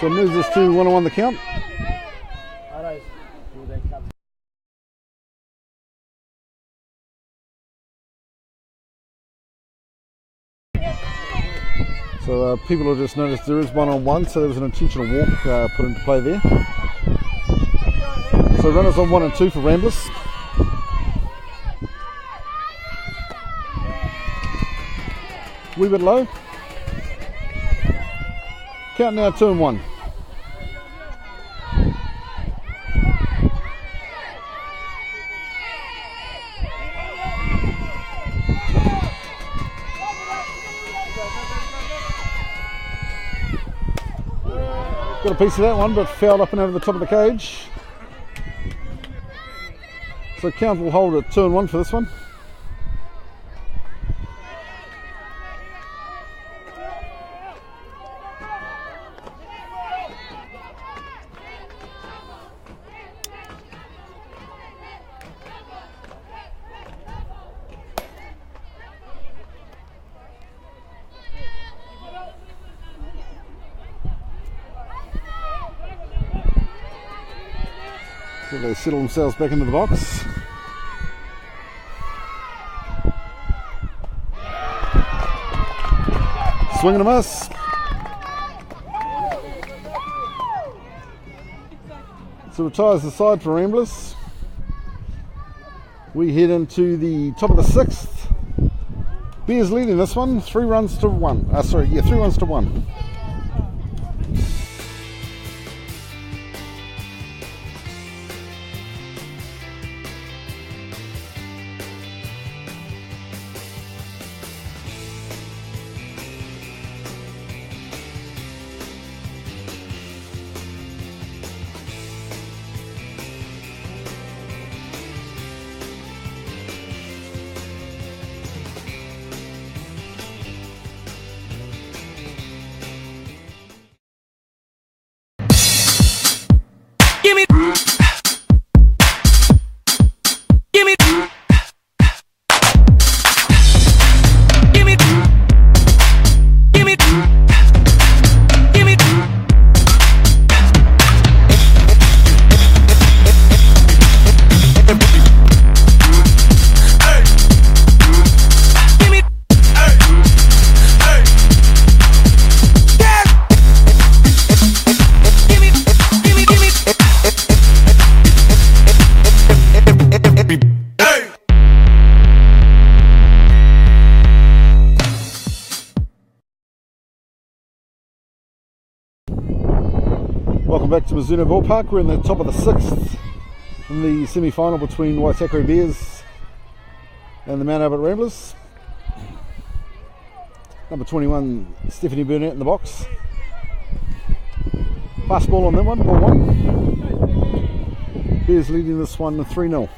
Speaker 1: So it moves us to 1-1 the count. So people will just notice there is 1-on-1, so there was an intentional walk put into play there. So runners on 1 and 2 for Ramblers. Wee bit low. Count now 2-1. Got a piece of that one, but fouled up and over the top of the cage. So count will hold at 2-1 for this one. So they settle themselves back into the box. Swing and a miss. So retires the side for Ramblers. We head into the top of the 6th. Bears leading this one, 3 runs to 1. 3 runs to 1. Welcome back to Mizuno Ballpark. We're in the top of the 6th in the semi-final between Waitakere Bears and the Mount Albert Ramblers. Number 21, Stephanie Burnett in the box. Fast ball on that one, ball 1. Bears leading this one 3-0.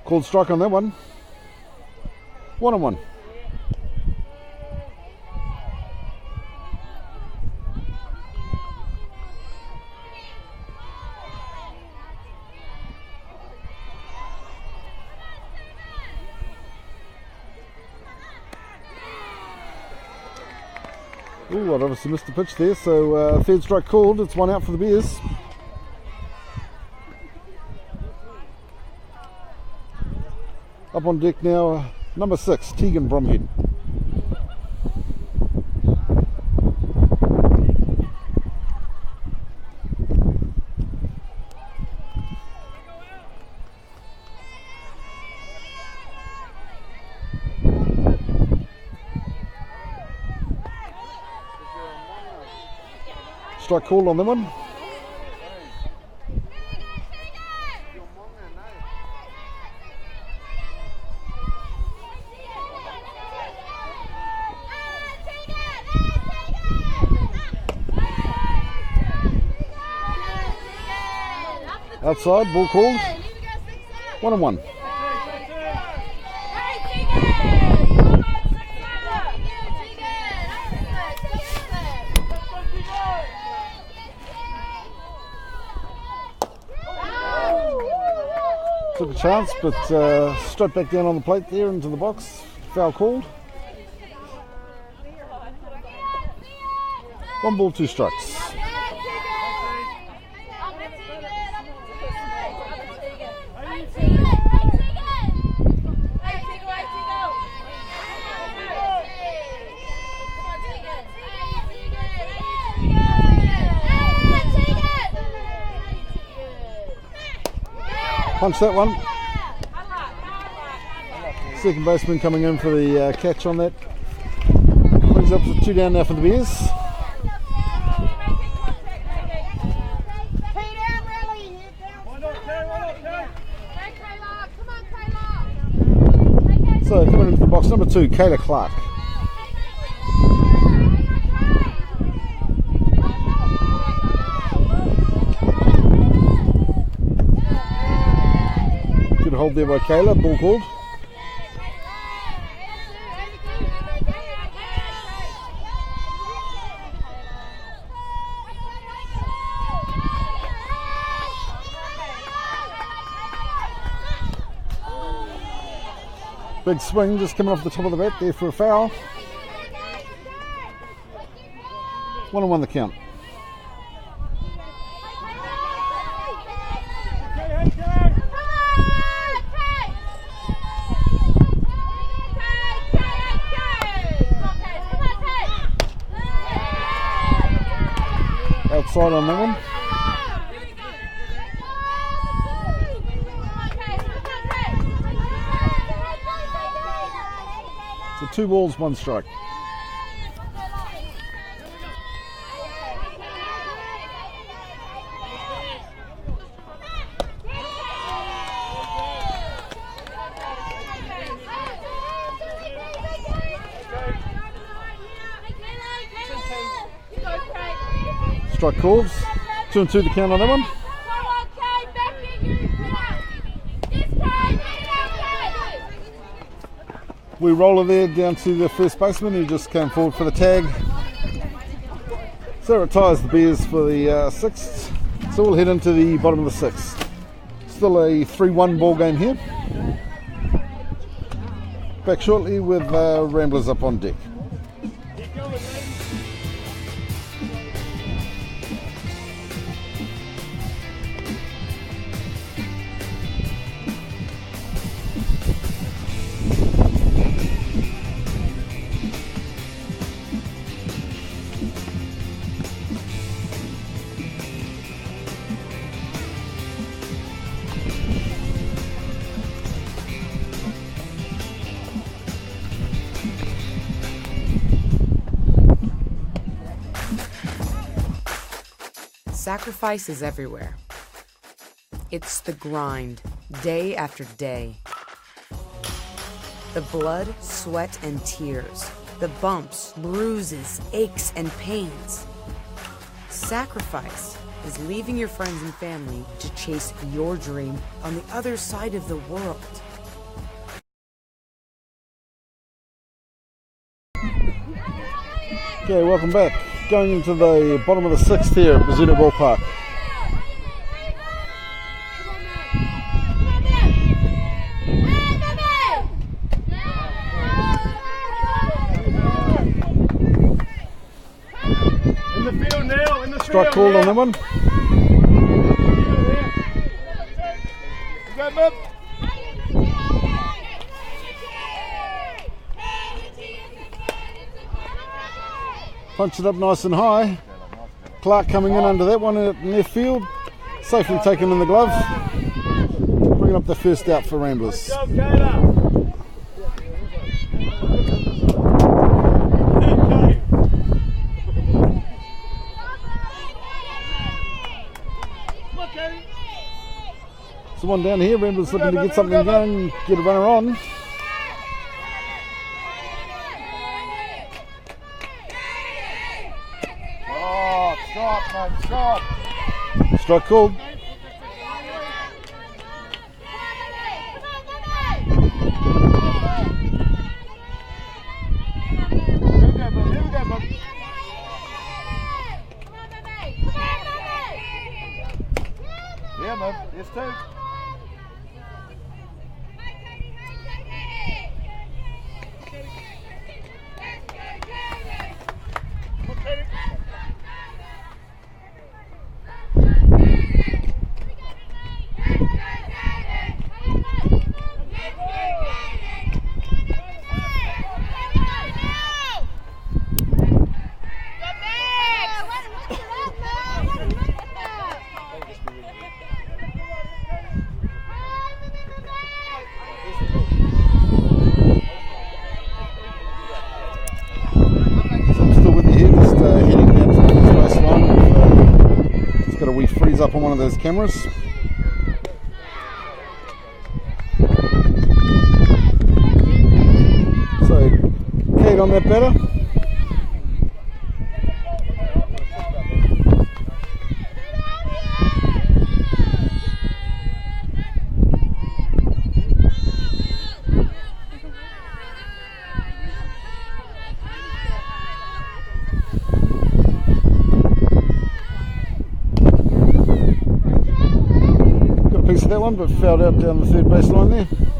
Speaker 1: Called strike on that one. 1-1. Ooh, I'd obviously missed the pitch there, so third strike called. It's 1 out for the Bears. Up on deck now, number 6, Tegan Bromhead. strike called on that one. Outside, ball called. 1-1. Took a chance, but straight back down on the plate there into the box. Foul called. 1 ball, 2 strikes. Punch that one. Second baseman coming in for the catch on that. Brings up to 2 down now for the Bears. So coming into the box, number 2, Kayla Clark. Good hold there by Kayla, ball called. Big swing just coming off the top of the bat there for a foul. 1-1 the count. Outside on that one. So 2 balls, 1 strike. Strike calls. 2-2 the count on that one. We roller there down to the first baseman who just came forward for the tag. So it ties the Bears for the 6th. So we'll head into the bottom of the 6th. Still a 3-1 ball game here. Back shortly with Ramblers up on deck.
Speaker 2: Sacrifice is everywhere. It's the grind, day after day. The blood, sweat, and tears. The bumps, bruises, aches, and pains. Sacrifice is leaving your friends and family to chase your dream on the other side of the world.
Speaker 1: Okay, welcome back. Going into the bottom of the 6th here at Mizuno Ballpark.
Speaker 4: In the field now, in the
Speaker 1: Strike
Speaker 4: field
Speaker 1: called
Speaker 4: now.
Speaker 1: on that one.
Speaker 4: Go, Bob.
Speaker 1: Punch it up nice and high. Clark coming in under that one at left field. Safely taken in the glove. Bringing up the first out for Ramblers.
Speaker 4: Go, Kayla.
Speaker 1: Someone down here, Ramblers looking to get something going, get a runner on.
Speaker 4: Oh, stop, man, stop.
Speaker 1: Strike called.
Speaker 4: Yeah, man, yes, too. Freeze up on one of those cameras. So, Kate on that better. That one, but fouled out down the third baseline there.